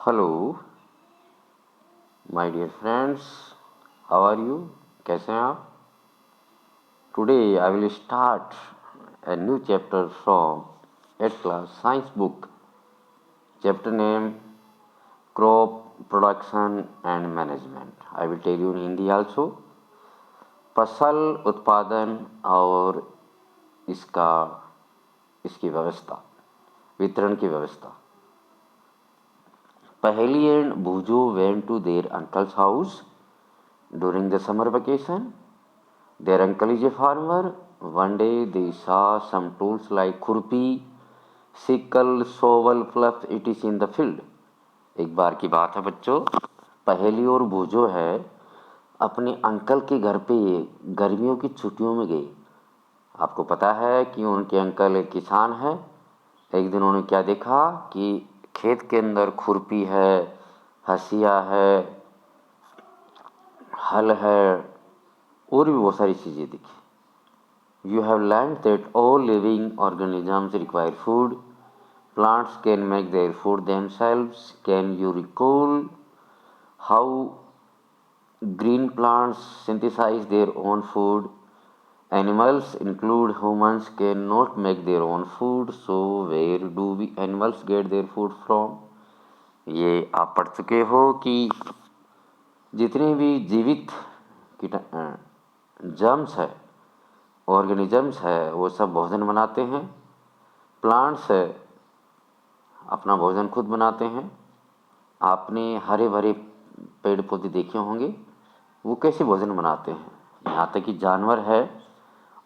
Hello my dear friends, how are you? कैसे हैं आप? Today I will start a new chapter from 8th class science book. Chapter name crop production and management. I will tell you in Hindi also. फसल उत्पादन और इसका इसकी व्यवस्था, वितरण की व्यवस्था. Paheli and Bhujo went to their uncle's house during the summer vacation. Their uncle is a farmer. One day they saw some tools like खुरपी, sickle, shovel, fluff. It is in the field. एक बार की बात है बच्चों, पहेली और भूजो है अपने अंकल के घर पे गर्मियों की छुट्टियों में गए. आपको पता है कि उनके अंकल एक किसान है. एक दिन उन्होंने क्या देखा कि खेत के अंदर खुरपी है, हसिया है, हल है और भी बहुत सारी चीज़ें दिखी. You have learned that all living organisms require food. Plants can make their food themselves. Can you recall how green plants synthesize their own food? Animals, include humans, cannot make their own food. So where do we animals get their food from? ये आप पढ़ चुके हो कि जितने भी जीवित germs है, ऑर्गेनिजम्स है, वो सब भोजन बनाते हैं. प्लांट्स है अपना भोजन खुद बनाते हैं. आपने हरे भरे पेड़ पौधे देखे होंगे, वो कैसे भोजन बनाते हैं. यहाँ तक कि जानवर है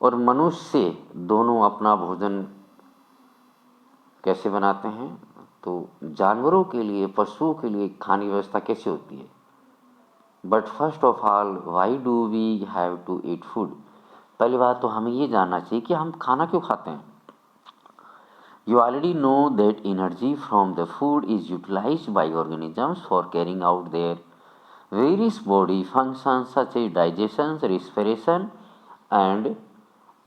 और मनुष्य दोनों अपना भोजन कैसे बनाते हैं. तो जानवरों के लिए, पशुओं के लिए खाने की व्यवस्था कैसे होती है. But first of all, why do we have to eat food. पहली बात तो हमें ये जानना चाहिए कि हम खाना क्यों खाते हैं. You already know that energy from the food is utilized by organisms for carrying out their various body functions such as digestion, respiration and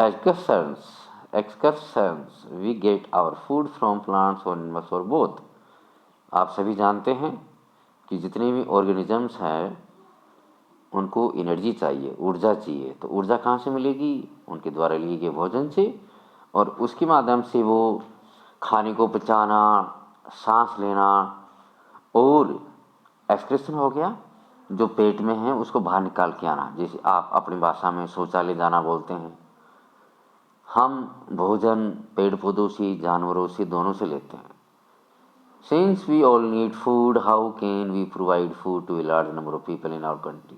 excretions. We get our food from plants or animals or both. आप सभी जानते हैं कि जितने भी organisms हैं उनको energy चाहिए, ऊर्जा चाहिए. तो ऊर्जा कहाँ से मिलेगी? उनके द्वारा लिए गए भोजन से, और उसके माध्यम से वो खाने को पचाना, सांस लेना, और एक्सक्रेशन हो गया जो पेट में है उसको बाहर निकाल के आना, जैसे आप अपनी भाषा में शौचालय जाना बोलते हैं. हम भोजन पेड़ पौधों से, जानवरों से, दोनों से लेते हैं. Since we all need food, how can we provide food to a large number of people in our country?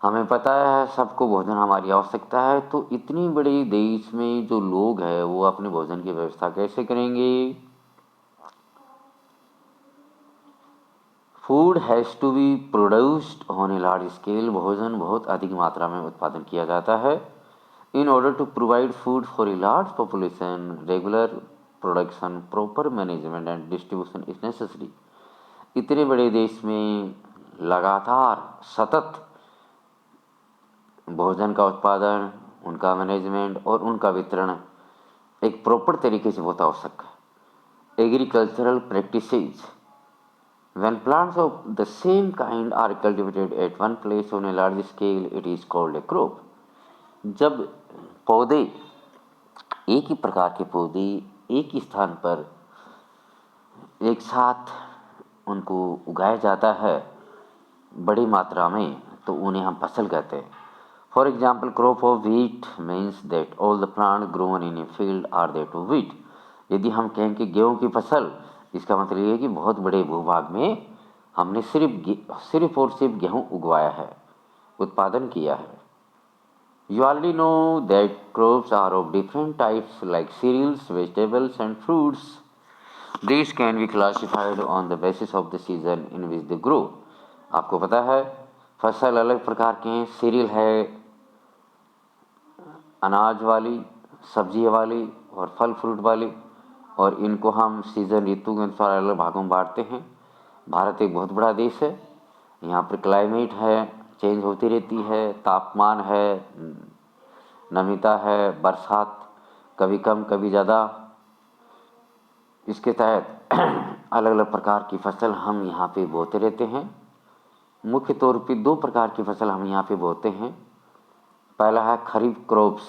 हमें पता है सबको भोजन हमारी आवश्यकता है, तो इतनी बड़ी देश में जो लोग हैं वो अपने भोजन की व्यवस्था कैसे करेंगे. Food has to be produced on a large scale. भोजन बहुत अधिक मात्रा में उत्पादन किया जाता है. In order to provide food for a large population, regular production, proper management and distribution is necessary. इतने बड़े देश में लगातार सतत भोजन का उत्पादन, उनका मैनेजमेंट और उनका वितरण एक प्रॉपर तरीके से बहुत आवश्यक है. Agricultural practices. When plants of the same kind are cultivated at one place on a large scale, it is called a crop. जब पौधे, एक ही प्रकार के पौधे एक ही स्थान पर एक साथ उनको उगाया जाता है बड़ी मात्रा में, तो उन्हें हम फसल कहते हैं. For example, crop of wheat means that all the plant grown in a field are that of wheat. यदि हम कहें कि गेहूँ की फसल, इसका मतलब ये है कि बहुत बड़े भूभाग में हमने सिर्फ और सिर्फ गेहूँ उगवाया है, उत्पादन किया है. You already know that crops are of different types like cereals, vegetables and fruits. These can be classified on the basis of the season in which they grow. आपको पता है फसल अलग प्रकार के हैं. सीरियल है अनाज वाली, सब्जी वाली और फल फ्रूट वाली, और इनको हम सीज़न, ऋतु के अनुसार अलग भागों में बांटते हैं. भारत एक बहुत बड़ा देश है. यहाँ पर क्लाइमेट है, चेंज होती रहती है, तापमान है, नमीता है, बरसात कभी कम कभी ज़्यादा. इसके तहत अलग अलग प्रकार की फसल हम यहाँ पे बोते रहते हैं। मुख्य तौर पे 2 प्रकार की फसल हम यहाँ पे बोते हैं। पहला है खरीफ क्रॉप्स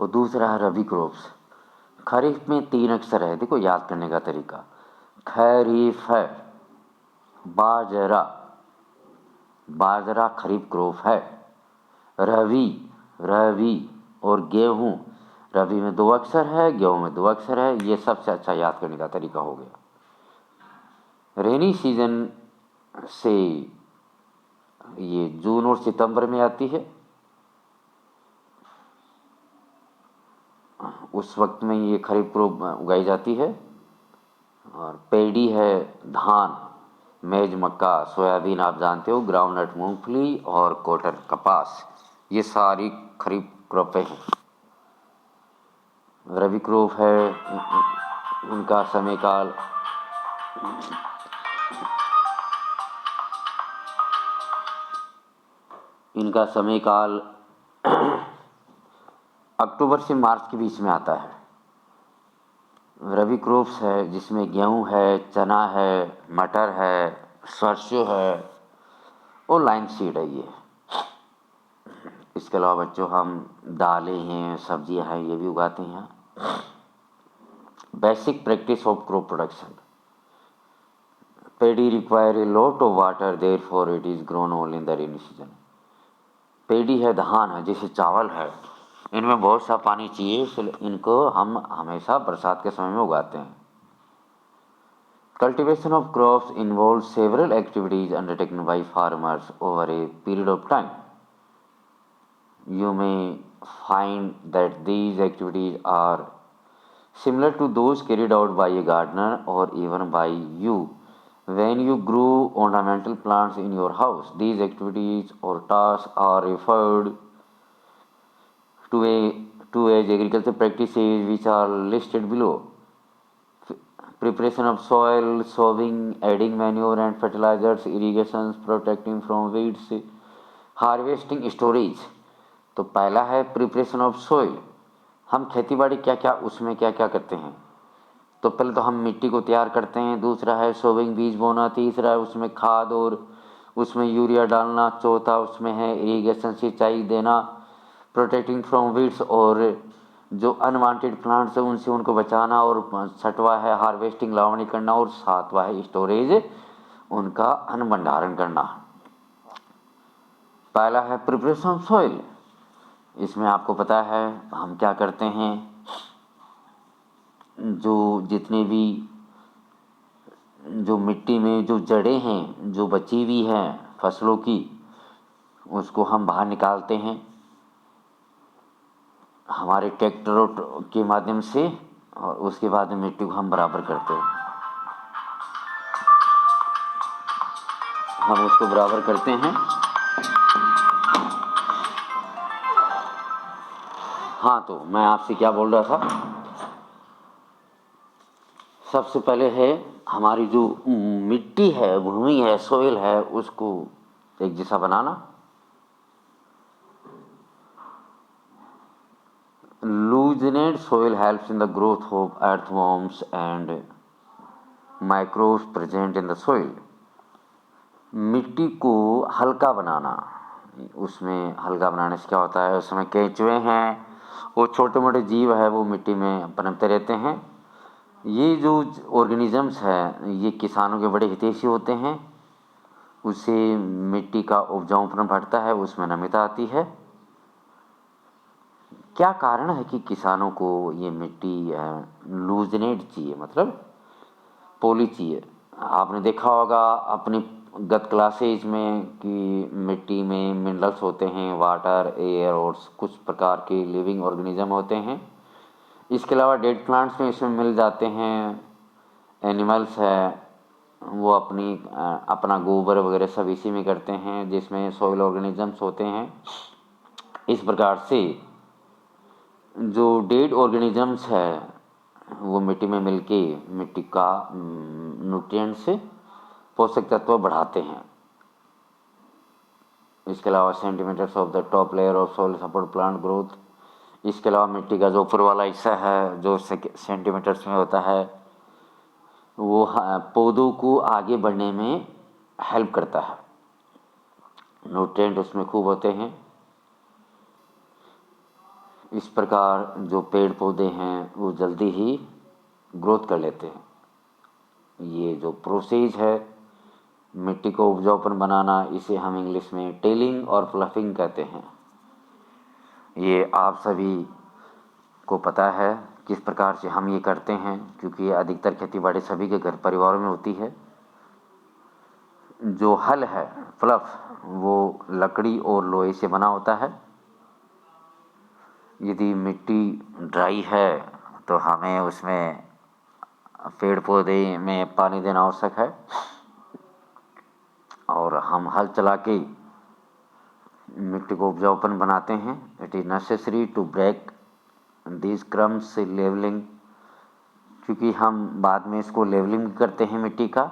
और दूसरा है रबी क्रॉप्स। खरीफ में 3 अक्षर है, देखो याद करने का तरीका। खरीफ है बाजरा, बाजरा खरीफ क्रॉप है। रवि, रवि और गेहूँ, रवि में 2 अक्षर है, गेहूँ में 2 अक्षर है। ये सबसे अच्छा याद करने का तरीका हो गया। रेनी सीजन से ये जून और सितंबर में आती है। उस वक्त में ये खरीफ क्रॉप उगाई जाती है। और पैडी है धान, मेज मक्का, सोयाबीन आप जानते हो, ग्राउंडनट मूंगफली और कॉटन कपास, ये सारी खरीफ क्रॉपें हैं। रबी क्रॉप है, उनका समय काल इनका समय काल अक्टूबर से मार्च के बीच में आता है। रबी क्रॉप्स है जिसमें गेहूँ है, चना है, मटर है, सरसों है और लाइन सीड है ये। इसके अलावा बच्चों हम दालें हैं, सब्जियां हैं, ये भी उगाते हैं। Basic practice of crop production. Paddy require a lot of water, therefore it is grown only in the rainy season. Paddy है धान है, जैसे चावल है, इनमें बहुत सा पानी चाहिए, इसलिए इनको हम हमेशा बरसात के समय में उगाते हैं। Cultivation of crops involve several activities undertaken by farmers over a period of time. You may find that these activities are similar to those carried out by a gardener or even by you when you grew ornamental plants in your house. These activities or tasks are referred to as agricultural practices which are listed below. Preparation of soil, sowing, adding manure and fertilizers, irrigations, protecting from weeds, harvesting, storage। तो पहला है preparation of soil. हम खेती बाड़ी क्या क्या उसमें क्या क्या करते हैं। तो पहले तो हम मिट्टी को तैयार करते हैं। दूसरा है सोविंग, बीज बोना। तीसरा है उसमें खाद और उसमें यूरिया डालना। चौथा उसमें है इरिगेशन, सिंचाई देना। प्रोटेक्टिंग फ्रॉम वीड्स, और जो अनवांटेड प्लांट्स है उनसे उनको बचाना। और छठवा है हार्वेस्टिंग, लावणी करना। और सातवां है स्टोरेज, उनका अन्न भंडारण करना। पहला है प्रिपरेशन ऑफ सॉइल। इसमें आपको पता है हम क्या करते हैं, जो जितने भी जो मिट्टी में जो जड़ें हैं जो बची हुई हैं फसलों की, उसको हम बाहर निकालते हैं हमारे ट्रैक्टरों के माध्यम से, और उसके बाद मिट्टी को हम बराबर करते हैं। हम उसको बराबर करते हैं। हाँ, तो मैं आपसे क्या बोल रहा था, सबसे पहले है हमारी जो मिट्टी है, भूमि है, सोइल है, उसको एक जैसा बनाना। Loosened soil helps in the growth of earthworms and microbes present in the soil. मिट्टी को हल्का बनाना, उसमें हल्का बनाने से क्या होता है, उसमें केंचुए हैं और छोटे मोटे जीव है वो मिट्टी में पनपते रहते हैं। ये जो ऑर्गेनिजम्स है ये किसानों के बड़े हितैषी होते हैं। उससे मिट्टी का उपजाऊपन बढ़ता है, उसमें नमिता आती है। क्या कारण है कि किसानों को ये मिट्टी लूजनेट चाहिए, मतलब पोली चाहिए। आपने देखा होगा अपनी गत क्लासेज में कि मिट्टी में मिनरल्स होते हैं, वाटर, एयर और कुछ प्रकार के लिविंग ऑर्गेनिज्म होते हैं। इसके अलावा डेड प्लांट्स में इसमें मिल जाते हैं। एनिमल्स है वो अपना गोबर वगैरह सब इसी में करते हैं, जिसमें सॉइल ऑर्गेनिजम्स होते हैं। इस प्रकार से जो डेड ऑर्गेनिजम्स है वो मिट्टी में मिलके मिट्टी का न्यूट्रिएंट्स, पोषक तत्व बढ़ाते हैं। इसके अलावा centimetres of the top layer of soil support plant growth. इसके अलावा मिट्टी का जो ऊपर वाला हिस्सा है जो सेंटीमीटर्स में होता है वो पौधों को आगे बढ़ने में हेल्प करता है। न्यूट्रिएंट उसमें खूब होते हैं। इस प्रकार जो पेड़ पौधे हैं वो जल्दी ही ग्रोथ कर लेते हैं। ये जो प्रोसेस है मिट्टी को उपजाऊपन बनाना, इसे हम इंग्लिश में टेलिंग और फ्लफिंग कहते हैं। ये आप सभी को पता है किस प्रकार से हम ये करते हैं, क्योंकि अधिकतर खेती बाड़ी सभी के घर परिवारों में होती है। जो हल है फ्लफ, वो लकड़ी और लोहे से बना होता है। यदि मिट्टी ड्राई है तो हमें उसमें पेड़ पौधे में पानी देना आवश्यक है, और हम हल चला के मिट्टी को उपजाऊपन बनाते हैं। It is necessary to break this crumbs levelling, क्योंकि हम बाद में इसको लेवलिंग करते हैं मिट्टी का,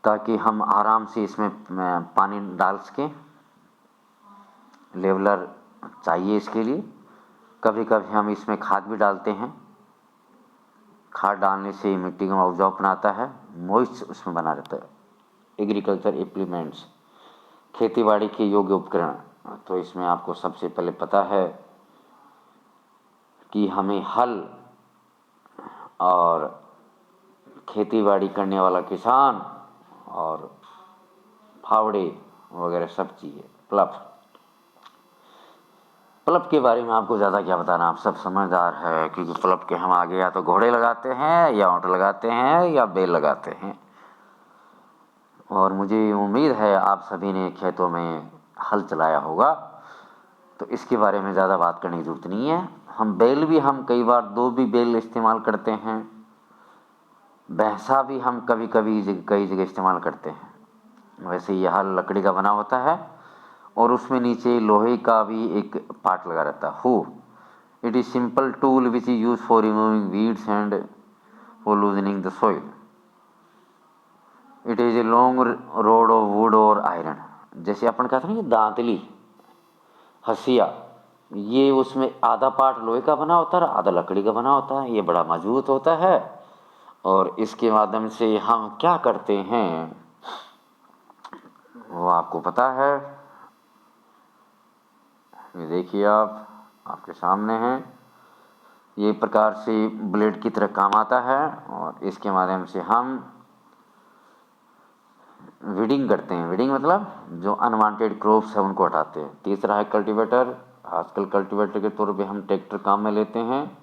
ताकि हम आराम से इसमें पानी डाल सकें। लेवलर चाहिए इसके लिए। कभी कभी हम इसमें खाद भी डालते हैं। खाद डालने से मिट्टी का उपजाऊपन आता है, मॉइस्ट उसमें बना रहता है। एग्रीकल्चर इम्प्लीमेंट्स, खेती बाड़ी के योग्य उपकरण, तो इसमें आपको सबसे पहले पता है कि हमें हल और खेती बाड़ी करने वाला किसान और फावड़े वगैरह सब चीज़ें। प्लप के बारे में आपको ज़्यादा क्या बताना, आप सब समझदार है, क्योंकि प्लप के हम आगे या तो घोड़े लगाते हैं या ऊँट लगाते हैं या बैल लगाते हैं। और मुझे उम्मीद है आप सभी ने खेतों में हल चलाया होगा, तो इसके बारे में ज़्यादा बात करने की ज़रूरत नहीं है। हम बैल भी, हम कई बार 2 भी बैल इस्तेमाल करते हैं। भैंसा भी हम कभी कभी कई जगह इस्तेमाल करते हैं। वैसे यह हल लकड़ी का बना होता है और उसमें नीचे लोहे का भी एक पार्ट लगा रहता है। हो it is simple tool which is use for removing weeds and for loosening the soil. It is a long road of would और आयरन। जैसे अपन कहते हैं ना दांतली, हसिया, ये उसमें आधा पार्ट लोहे का बना होता है, आधा लकड़ी का बना होता है। ये बड़ा मजबूत होता है और इसके माध्यम से हम क्या करते हैं वो आपको पता है। ये देखिए आप, आपके सामने है। ये प्रकार से ब्लेड की तरह काम आता है और इसके माध्यम से हम वीडिंग करते हैं। वीडिंग मतलब जो अनवांटेड क्रॉप्स है उनको हटाते हैं। तीसरा है कल्टीवेटर। आजकल कल्टीवेटर के तौर पे हम ट्रैक्टर काम में लेते हैं।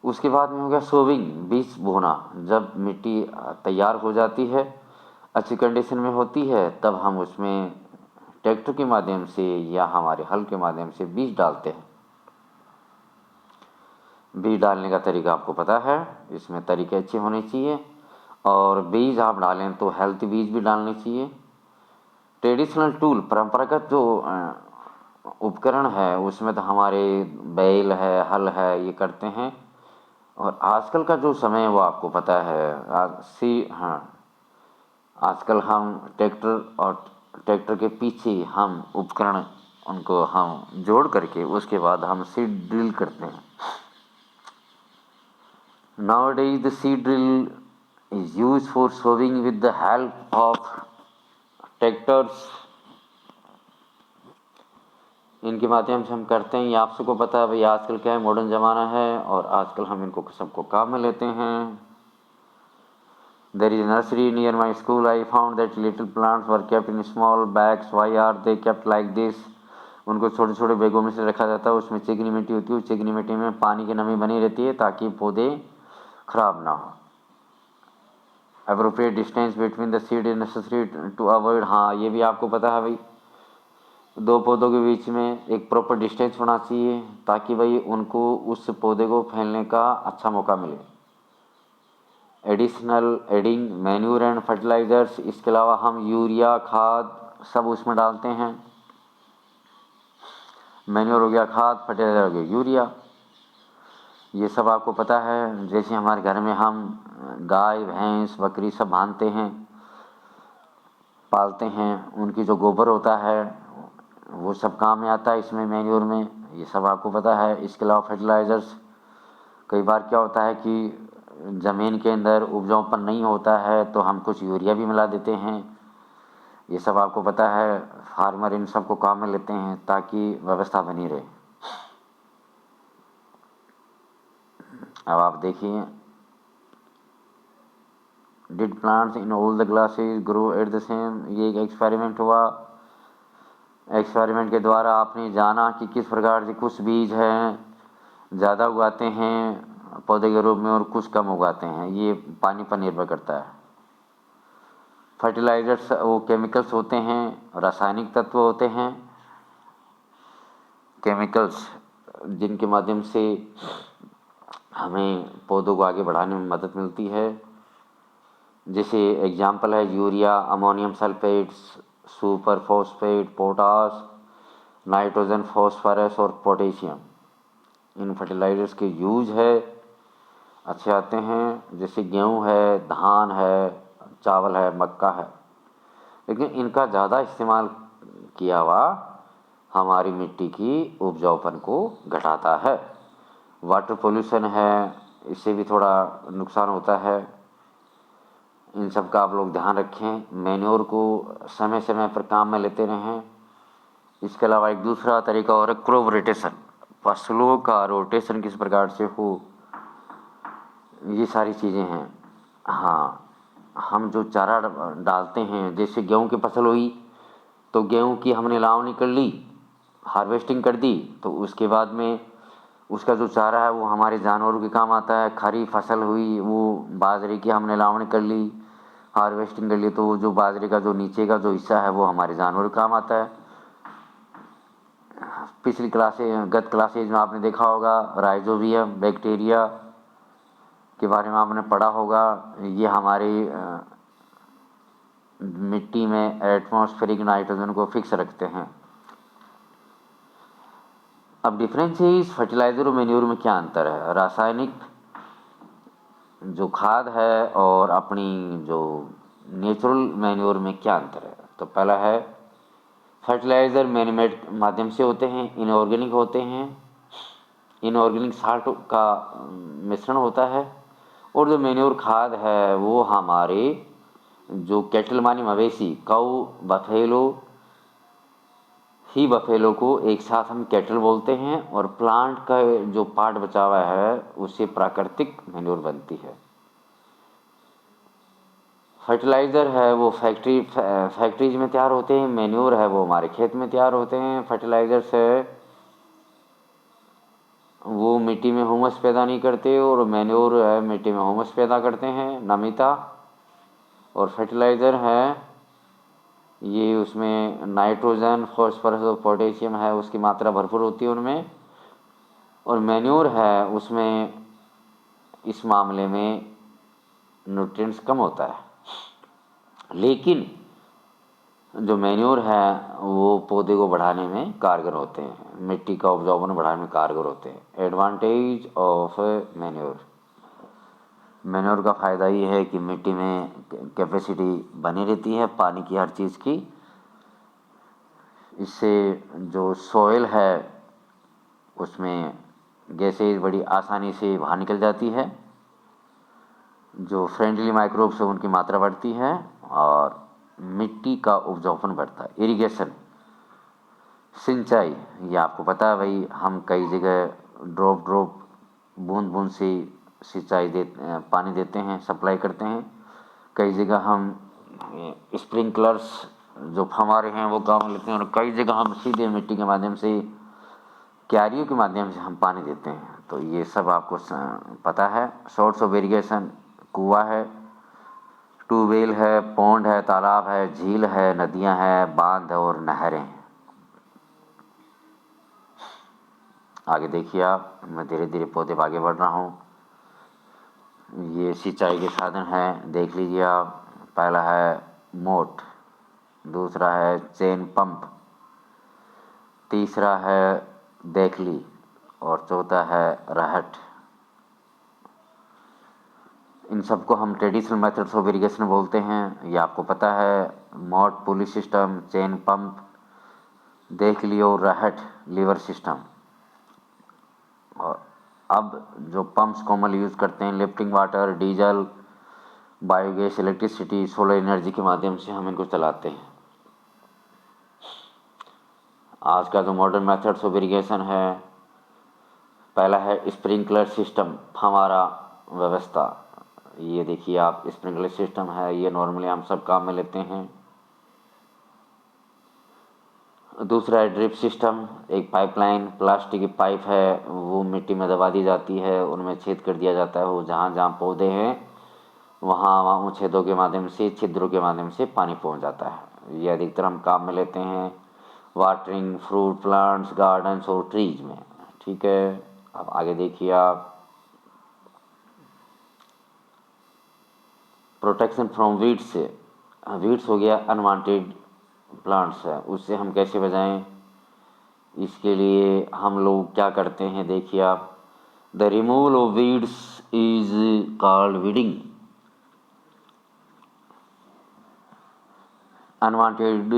उसके बाद में हो गया सोविंग, बीज बोना। जब मिट्टी तैयार हो जाती है, अच्छी कंडीशन में होती है, तब हम उसमें ट्रैक्टर के माध्यम से या हमारे हल के माध्यम से बीज डालते हैं। बीज डालने का तरीका आपको पता है, इसमें तरीके अच्छे होने चाहिए और बीज आप डालें तो हेल्थी बीज भी डालने चाहिए। ट्रेडिशनल टूल, परंपरागत जो उपकरण है उसमें तो हमारे बैल है, हल है, ये करते हैं। और आजकल का जो समय है वो आपको पता है, आजकल हम ट्रैक्टर और ट्रैक्टर के पीछे हम उपकरण उनको हम जोड़ करके उसके बाद हम सीड ड्रिल करते हैं। Nowadays the seed drill is used for sowing with the help of tractors। इनके माध्यम से हम करते हैं। ये आप सबको पता है भाई, आजकल क्या है, मॉडर्न ज़माना है और आजकल हम इनको सबको काम में लेते हैं। There is a nursery near my school. I found that little plants were kept in small bags. Why are they kept like this? उनको छोटे छोटे बैगों में से रखा जाता है। उसमें चिकनी मिट्टी होती है, चिकनी मिट्टी में पानी की नमी बनी रहती है ताकि पौधे खराब ना हो। Appropriate distance between the seed is necessary to avoid, हाँ ये भी आपको पता है भाई, 2 पौधों के बीच में एक प्रॉपर डिस्टेंस होना चाहिए ताकि भाई उनको उस पौधे को फैलने का अच्छा मौका मिले। Additional adding manure and fertilisers, इसके अलावा हम यूरिया खाद सब उसमें डालते हैं। मैन्यूर हो गया खाद, फर्टिलाइजर हो गया यूरिया, ये सब आपको पता है। जैसे हमारे घर में हम गाय भैंस बकरी सब बांधते हैं, पालते हैं, उनकी जो गोबर होता है वो सब काम में आता है इसमें मैन्योर में। ये सब आपको पता है। इसके अलावा फर्टिलाइज़र्स, कई बार क्या होता है कि ज़मीन के अंदर उपजाऊपन नहीं होता है तो हम कुछ यूरिया भी मिला देते हैं। ये सब आपको पता है। फार्मर इन सब को काम में लेते हैं ताकि व्यवस्था बनी रहे। अब आप देखिए, did plants in all the glasses grow at the same, ये एक एक्सपेरिमेंट हुआ। एक्सपेरिमेंट के द्वारा आपने जाना कि किस प्रकार से कुछ बीज हैं ज़्यादा उगाते हैं पौधे के रूप में और कुछ कम उगाते हैं। ये पानी पर निर्भर करता है। फर्टिलाइजर्स वो केमिकल्स होते हैं, रासायनिक तत्व होते हैं, केमिकल्स जिनके माध्यम से हमें पौधों को आगे बढ़ाने में मदद मिलती है। जैसे एग्जाम्पल है urea, ammonium sulphate, super phosphate, potash, nitrogen, phosphorus और पोटेशियम। इन फर्टिलाइजर्स के यूज है अच्छे आते हैं। जैसे गेहूँ है, धान है, चावल है, मक्का है। लेकिन इनका ज़्यादा इस्तेमाल किया हुआ हमारी मिट्टी की उपजाऊपन को घटाता है। वाटर पोल्यूशन है, इससे भी थोड़ा नुकसान होता है। इन सब का आप लोग ध्यान रखें। मैन्योर को समय समय पर काम में लेते रहें। इसके अलावा एक दूसरा तरीका और है क्रॉप रोटेशन, फसलों का रोटेशन किस प्रकार से हो, ये सारी चीज़ें हैं। हाँ, हम जो चारा डालते हैं, जैसे गेहूं की फसल हुई तो गेहूं की हमने लावनी कर ली, हार्वेस्टिंग कर दी, तो उसके बाद में उसका जो चारा है वो हमारे जानवरों के काम आता है। खरी फसल हुई, वो बाजरे की हमने लावनी कर ली, हार्वेस्टिंग कर ली, तो जो बाजरे का जो नीचे का जो हिस्सा है वो हमारे जानवरों के काम आता है। पिछली गत क्लासेज में आपने देखा होगा राइजोबियम बैक्टीरिया के बारे में आपने पढ़ा होगा। ये हमारी मिट्टी में एटमॉस्फेरिक नाइट्रोजन को फिक्स रखते हैं। अब डिफरेंस है इस फर्टिलाइजर और मैन्योर में क्या अंतर है। रासायनिक जो खाद है और अपनी जो नेचुरल मैन्योर में क्या अंतर है। तो पहला है, फर्टिलाइज़र मैनमेड माध्यम से होते हैं, इनऑर्गेनिक होते हैं। इनऑर्गेनिक साल्ट का मिश्रण होता है। और जो मैन्योर खाद है वो हमारे जो कैटल मानी मवेशी, काऊ, बफेलो, ही बफेलो को एक साथ हम कैटल बोलते हैं। और प्लांट का जो पार्ट बचा हुआ है उससे प्राकृतिक मैन्योर बनती है। फर्टिलाइज़र है वो फैक्ट्रीज में तैयार होते हैं। मैन्योर है वो हमारे खेत में तैयार होते हैं। फर्टिलाइज़र से वो मिट्टी में ह्यूमस पैदा नहीं करते और मैन्योर है मिट्टी में ह्यूमस पैदा करते हैं, नमिता। और फर्टिलाइज़र है ये उसमें नाइट्रोजन, फॉस्फोरस और पोटेशियम है, उसकी मात्रा भरपूर होती है उनमें। और मैन्योर है उसमें इस मामले में न्यूट्रिएंट्स कम होता है। लेकिन जो मैन्योर है वो पौधे को बढ़ाने में कारगर होते हैं, मिट्टी का उपजाऊपन बढ़ाने में कारगर होते हैं। एडवांटेज ऑफ मैन्योर, मैन्योर का फ़ायदा ये है कि मिट्टी में कैपेसिटी बनी रहती है पानी की हर चीज़ की। इससे जो सॉइल है उसमें गैसेज बड़ी आसानी से बाहर निकल जाती है। जो फ्रेंडली माइक्रोब्स है उनकी मात्रा बढ़ती है और मिट्टी का उपजाऊपन बढ़ता है। इरिगेशन, सिंचाई, ये आपको पता है भाई, हम कई जगह ड्रॉप बूंद बूंद से सिंचाई पानी देते हैं, सप्लाई करते हैं। कई जगह हम स्प्रिंकलर्स जो फव्वारे हैं वो काम लेते हैं। और कई जगह हम सीधे मिट्टी के माध्यम से, क्यारियों के माध्यम से हम पानी देते हैं। तो ये सब आपको पता है। सोर्स ऑफ इरिगेशन, कुआं है, ट्यूबवेल है, पौंड है, तालाब है, झील है, नदियां हैं, बांध और नहरें हैं। आगे देखिए आप, मैं धीरे धीरे पौधे पर आगे बढ़ रहा हूँ। ये सिंचाई के साधन हैं, देख लीजिए आप। पहला है मोट, दूसरा है चेन पंप, तीसरा है देखली और चौथा है रहट। इन सबको हम ट्रेडिशनल मेथड्स ऑफ इरिगेशन बोलते हैं, ये आपको पता है। मोट पुली सिस्टम, चेन पंप, देखली और रहट लीवर सिस्टम। अब जो पंप्स कॉमन यूज़ करते हैं, lifting water, diesel, biogas, electricity, solar energy के माध्यम से हम इनको चलाते हैं। आज का जो मॉडर्न मेथड्स ऑफ इरिगेशन है, पहला है स्प्रिंकलर सिस्टम, हमारा व्यवस्था। ये देखिए आप, स्प्रिंकलर सिस्टम है, ये नॉर्मली हम सब काम में लेते हैं। दूसरा है ड्रिप सिस्टम, एक पाइपलाइन, प्लास्टिक की पाइप है, वो मिट्टी में दबा दी जाती है, उनमें छेद कर दिया जाता है, वो जहाँ जहाँ पौधे हैं वहाँ उन छेदों के माध्यम से, छिद्रों के माध्यम से पानी पहुँच जाता है। ये अधिकतर हम काम में लेते हैं वाटरिंग फ्रूट प्लांट्स, गार्डन्स और ट्रीज में। ठीक है, अब आगे देखिए आप, प्रोटेक्शन फ्रॉम वीड्स से। वीड्स हो गया अनवांटेड प्लांट्स है, उससे हम कैसे बचाएं? इसके लिए हम लोग क्या करते हैं, देखिए आप, the removal of weeds is called weeding. Unwanted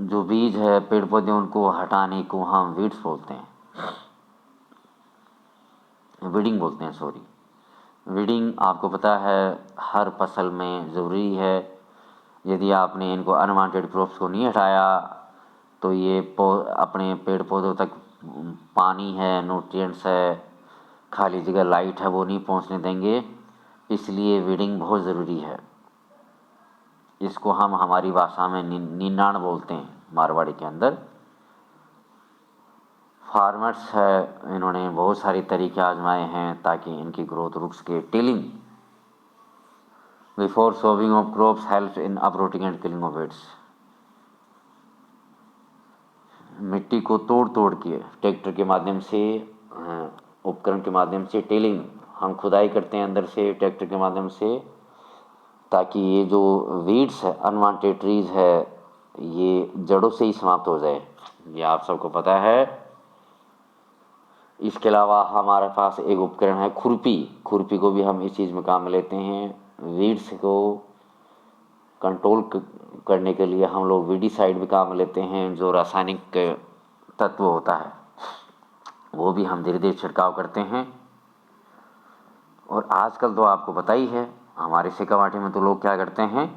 जो बीज है, पेड़ पौधे, उनको हटाने को हम वीड्स बोलते हैं, वीडिंग बोलते हैं, सॉरी। वीडिंग आपको पता है हर फसल में ज़रूरी है। यदि आपने इनको अनवांटेड क्रॉप्स को नहीं हटाया तो ये अपने पेड़ पौधों तक पानी है, न्यूट्रिएंट्स है, खाली जगह, लाइट है, वो नहीं पहुंचने देंगे। इसलिए वीडिंग बहुत ज़रूरी है। इसको हम हमारी भाषा में निनाण बोलते हैं, मारवाड़ी के अंदर। फार्मर्स है, इन्होंने बहुत सारे तरीके आजमाए हैं ताकि इनकी ग्रोथ रुक सके। Tilling before sowing of crops helps in uprooting and killing of weeds. मिट्टी को तोड़ तोड़ के ट्रैक्टर के माध्यम से, उपकरण के माध्यम से, टिलिंग हम खुदाई करते हैं अंदर से ट्रैक्टर के माध्यम से, ताकि ये जो वीड्स है, अनवांटेड ट्रीज है, ये जड़ों से ही समाप्त हो जाए। ये आप सबको पता है। इसके अलावा हमारे पास एक उपकरण है खुरपी। खुरपी को भी हम इस चीज़ में काम में लेते हैं। वीड्स को कंट्रोल करने के लिए हम लोग वीडीसाइड भी काम में लेते हैं, जो रासायनिक तत्व होता है, वो भी हम धीरे धीरे छिड़काव करते हैं। और आजकल तो आपको पता ही है, हमारे सिकावाटी में तो लोग क्या करते हैं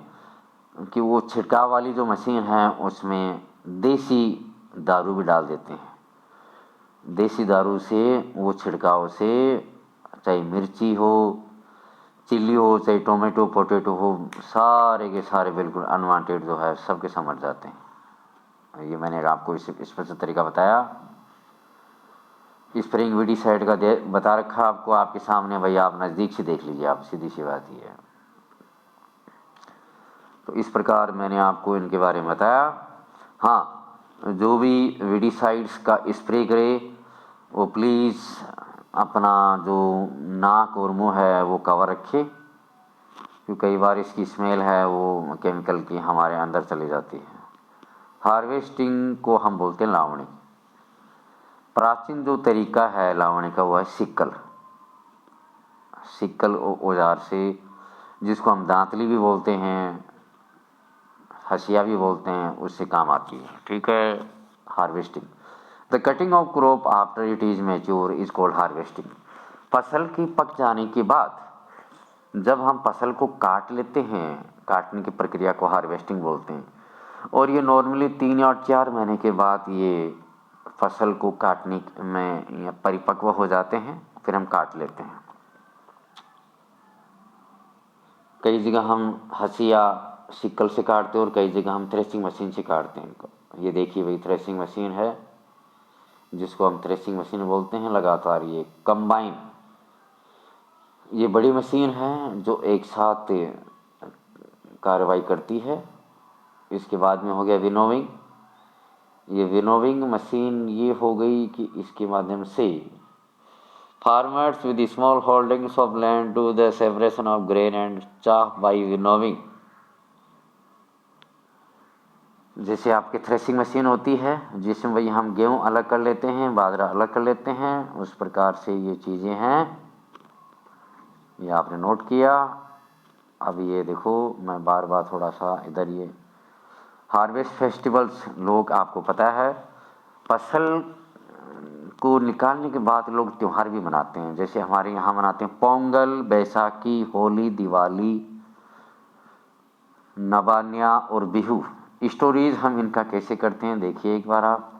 कि वो छिड़काव वाली जो मशीन है उसमें देसी दारू भी डाल देते हैं। देसी दारू से वो छिड़काव से, चाहे मिर्ची हो, चिल्ली हो, चाहे टोमेटो पोटैटो हो, सारे के सारे बिल्कुल अनवांटेड जो है सबके समझ जाते हैं। ये मैंने आपको इस स्पष्ट तरीका बताया। स्प्रिंग वीडीसाइड का बता रखा आपको, आपके सामने, भैया आप नज़दीक से देख लीजिए, आप, सीधी सी बात ही है। तो इस प्रकार मैंने आपको इनके बारे में बताया। हाँ, जो भी वीडीसाइड्स का स्प्रे करे वो प्लीज़ अपना जो नाक और मुंह है वो कवर रखे, क्योंकि कई बार इसकी स्मेल है वो केमिकल की हमारे अंदर चली जाती है। हार्वेस्टिंग को हम बोलते हैं लावणी। प्राचीन जो तरीका है लावणी का वो है सिक्कल। सिक्कल औजार से, जिसको हम दांतली भी बोलते हैं, हसिया भी बोलते हैं, उससे काम आती है। ठीक है, harvesting. The cutting of crop after it is mature is called harvesting. फसल की पक जाने के बाद जब हम फसल को काट लेते हैं, काटने की प्रक्रिया को हार्वेस्टिंग बोलते हैं। और ये नॉर्मली 3 या 4 महीने के बाद ये फसल को काटने में परिपक्व हो जाते हैं, फिर हम काट लेते हैं। कई जगह हम हसिया सिक्कल से काटते हैं और कई जगह हम थ्रेसिंग मशीन से काटते हैं इनको। ये देखिए भाई, थ्रेसिंग मशीन है, जिसको हम थ्रेसिंग मशीन बोलते हैं। लगातार ये कंबाइन, ये बड़ी मशीन है जो एक साथ कार्रवाई करती है। इसके बाद में हो गया विनोविंग। ये विनोविंग मशीन ये हो गई कि इसके माध्यम से farmers with small holdings of land do the separation of grain and chaff by winnowing. जैसे आपकी थ्रेसिंग मशीन होती है जिसमें भाई हम गेहूँ अलग कर लेते हैं, बाजरा अलग कर लेते हैं, उस प्रकार से ये चीज़ें हैं। ये आपने नोट किया। अब ये देखो, मैं बार बार थोड़ा सा इधर, ये हार्वेस्ट फेस्टिवल्स, लोग, आपको पता है फसल को निकालने के बाद लोग त्यौहार भी मनाते हैं। जैसे हमारे यहाँ मनाते हैं पोंगल, बैसाखी, होली, दिवाली, नवान्या और बिहू। स्टोरीज हम इनका कैसे करते हैं देखिए एक बार आप।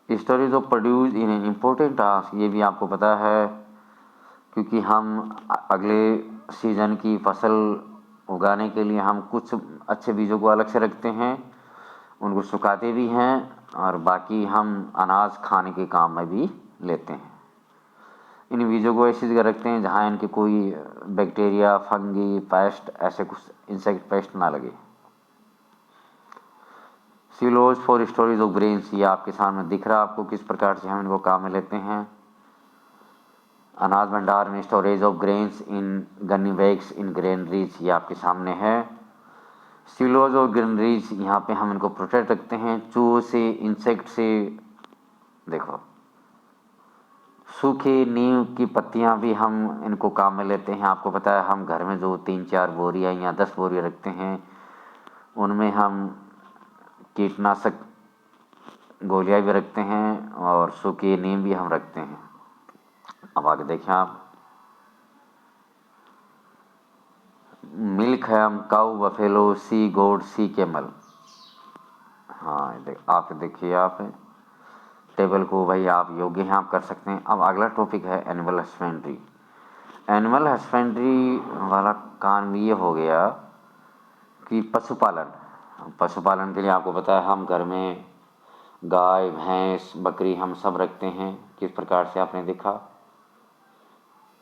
Stories of produce in an important task, ये भी आपको पता है, क्योंकि हम अगले सीजन की फसल उगाने के लिए हम कुछ अच्छे बीजों को अलग से रखते हैं, उनको सुखाते भी हैं और बाकी हम अनाज खाने के काम में भी लेते हैं। इन बीजों को ऐसी जगह रखते हैं जहाँ इनके कोई बैक्टीरिया, फंगी, पेस्ट, ऐसे कुछ इंसेक्ट पेस्ट ना लगे। Silos for storage of grains, ये आपके सामने दिख रहा है आपको किस प्रकार से हम इनको काम में लेते हैं। अनाज भंडार में storage of grains in gunny bags in granaries, ये आपके सामने है। सिलोज और ग्रेनरीज, यहाँ पे हम इनको प्रोटेक्ट रखते हैं चूहों से, इंसेक्ट से। देखो सूखी नीम की पत्तियाँ भी हम इनको काम में लेते हैं। आपको पता है हम घर में जो 3-4 बोरियाँ या 10 बोरियाँ रखते हैं, उनमें हम कीटनाशक गोलियाँ भी रखते हैं और सूखी नीम भी हम रखते हैं। अब आगे देखें आप, मिल्क है हम काऊ, बफेलो, सी गोड, सी कैमल। हाँ आप देखिए आप टेबल को भाई आप योग्य हैं, आप कर सकते हैं। अब अगला टॉपिक है एनिमल हस्बेंड्री। एनिमल हस्बेंड्री वाला काम ये हो गया कि पशुपालन। पशुपालन के लिए आपको पता है हम घर में गाय, भैंस, बकरी हम सब रखते हैं। किस प्रकार से आपने देखा,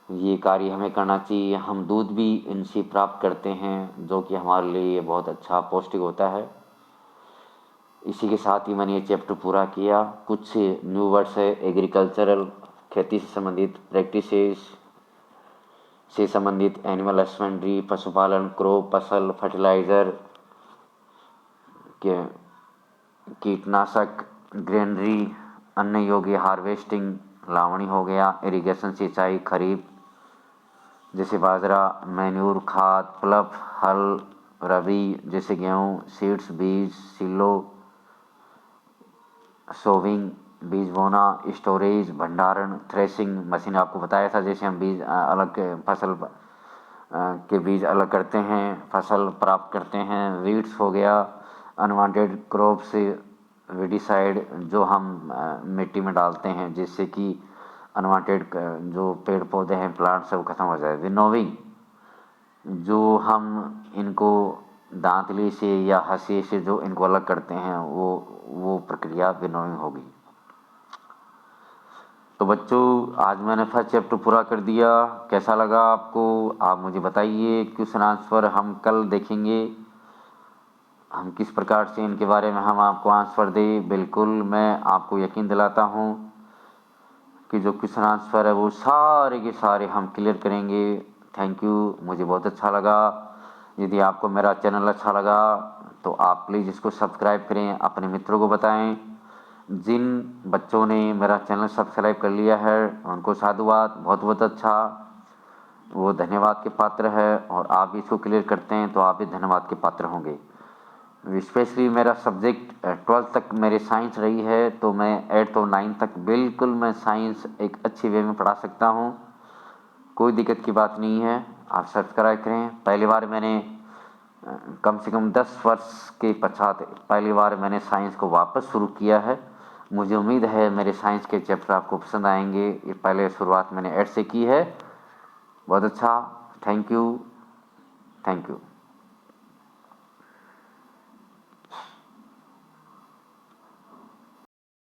ये कार्य हमें करना चाहिए। हम दूध भी इनसे प्राप्त करते हैं जो कि हमारे लिए बहुत अच्छा पौष्टिक होता है। इसी के साथ ही मैंने ये चैप्टर पूरा किया। कुछ न्यू वर्ड्स है, एग्रीकल्चरल, खेती से संबंधित, प्रैक्टिसेस से संबंधित, एनिमल हस्बेंड्री, पशुपालन, क्रॉप, फसल, फर्टिलाइज़र के, कीटनाशक, ग्रेनरी, अन्न योग्य, हार्वेस्टिंग, लावणी हो गया, इरिगेशन, सिंचाई, खरीफ जैसे बाजरा, मैन्यूर, खाद, प्लफ, हल, रबी जैसे गेहूँ, सीड्स, बीज, सिलो, सोविंग, बीज बोना, स्टोरेज, भंडारण, थ्रेसिंग मशीन आपको बताया था। जैसे हम बीज अलग फसल के बीज अलग करते हैं, फसल प्राप्त करते हैं। वीड्स हो गया, अनवांटेड क्रॉप से वीडिसाइड, जो हम मिट्टी में डालते हैं जिससे कि अनवांटेड जो पेड़ पौधे हैं, प्लांट्स है, वो खत्म हो जाए। विनोविंग, जो हम इनको दांतली से या हंसी से जो इनको अलग करते हैं, वो प्रक्रिया विनोइंग होगी। तो बच्चों आज मैंने फर्स्ट चैप्टर पूरा कर दिया। कैसा लगा आपको आप मुझे बताइए। क्वेश्चन आंसर हम कल देखेंगे, हम किस प्रकार से इनके बारे में हम आपको आंसर दें। बिल्कुल मैं आपको यकीन दिलाता हूँ कि जो क्वेश्चन आंसर है वो सारे के सारे हम क्लियर करेंगे। थैंक यू, मुझे बहुत अच्छा लगा। यदि आपको मेरा चैनल अच्छा लगा तो आप प्लीज़ इसको सब्सक्राइब करें, अपने मित्रों को बताएं। जिन बच्चों ने मेरा चैनल सब्सक्राइब कर लिया है उनको साधुवाद, बहुत बहुत अच्छा, वो धन्यवाद के पात्र है। और आप भी इसको क्लियर करते हैं तो आप भी धन्यवाद के पात्र होंगे। स्पेशली मेरा सब्जेक्ट 12th तक मेरी साइंस रही है, तो मैं 8th और 9th तक बिल्कुल मैं साइंस एक अच्छी वे में पढ़ा सकता हूँ, कोई दिक्कत की बात नहीं है। आप सब्सक्राइब करें। पहली बार मैंने कम से कम 10 वर्ष के पश्चात पहली बार मैंने साइंस को वापस शुरू किया है। मुझे उम्मीद है मेरे साइंस के चैप्टर आपको पसंद आएंगे। ये पहले शुरुआत मैंने 8 से की है। बहुत अच्छा, थैंक यू, थैंक यू।